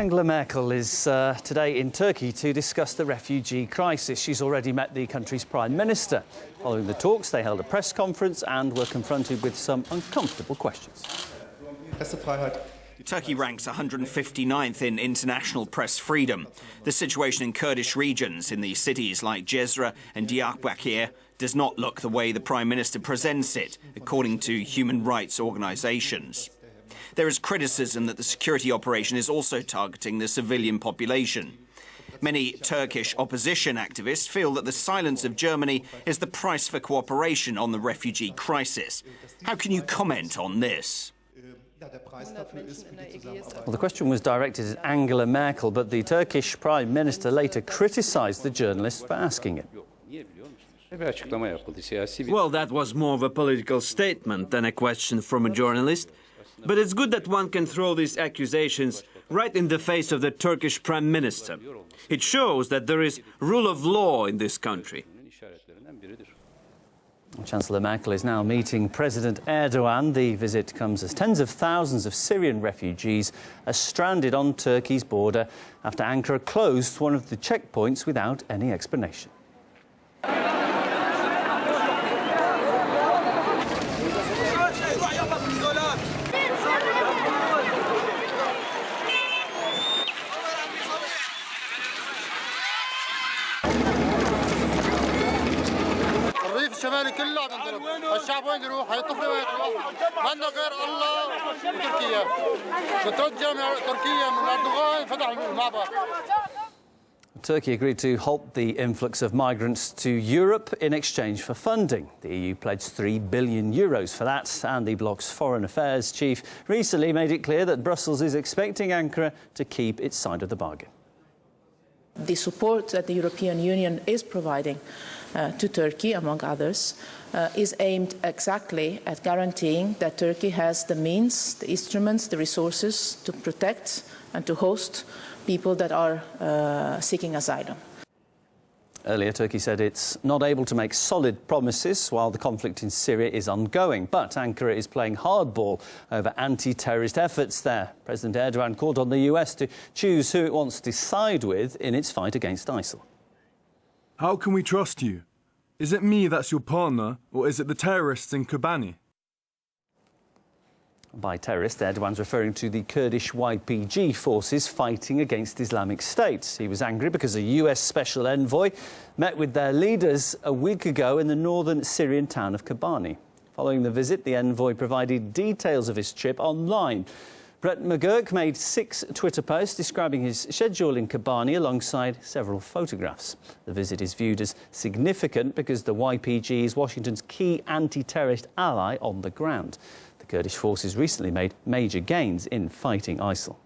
Angela Merkel is today in Turkey to discuss the refugee crisis. She's already met the country's Prime Minister. Following the talks, they held a press conference and were confronted with some uncomfortable questions. Turkey ranks 159th in international press freedom. The situation in Kurdish regions in the cities like Cezre and Diyarbakir does not look the way the Prime Minister presents it, according to human rights organisations. There is criticism that the security operation is also targeting the civilian population. Many Turkish opposition activists feel that the silence of Germany is the price for cooperation on the refugee crisis. How can you comment on this? Well, the question was directed at Angela Merkel, but the Turkish Prime Minister later criticised the journalist for asking it. Well, that was more of a political statement than a question from a journalist. But it's good that one can throw these accusations right in the face of the Turkish Prime Minister. It shows that there is rule of law in this country. Chancellor Merkel is now meeting President Erdogan. The visit comes as tens of thousands of Syrian refugees are stranded on Turkey's border after Ankara closed one of the checkpoints without any explanation. الشمالي كله عم ينضرب، الشعب وين يروح؟ هيطفي وين يروح؟ ما عندنا غير الله وتركيا. بترجم تركيا من أردوغان فتح المعبر. Turkey agreed to halt the influx of migrants to Europe in exchange for funding. The EU pledged €3 billion for that, and the bloc's foreign affairs chief recently made it clear that Brussels is expecting Ankara to keep its side of the bargain. The support that the European Union is providing to Turkey, among others, is aimed exactly at guaranteeing that Turkey has the means, the instruments, the resources to protect and to host people that are seeking asylum. Earlier, Turkey said it's not able to make solid promises while the conflict in Syria is ongoing. But Ankara is playing hardball over anti-terrorist efforts there. President Erdogan called on the US to choose who it wants to side with in its fight against ISIL. How can we trust you? Is it me that's your partner, or is it the terrorists in Kobani? By terrorists, Erdogan's referring to the Kurdish YPG forces fighting against Islamic State. He was angry because a US special envoy met with their leaders a week ago in the northern Syrian town of Kobani. Following the visit, the envoy provided details of his trip online. Brett McGurk made 6 Twitter posts describing his schedule in Kobani alongside several photographs. The visit is viewed as significant because the YPG is Washington's key anti-terrorist ally on the ground. The Kurdish forces recently made major gains in fighting ISIL.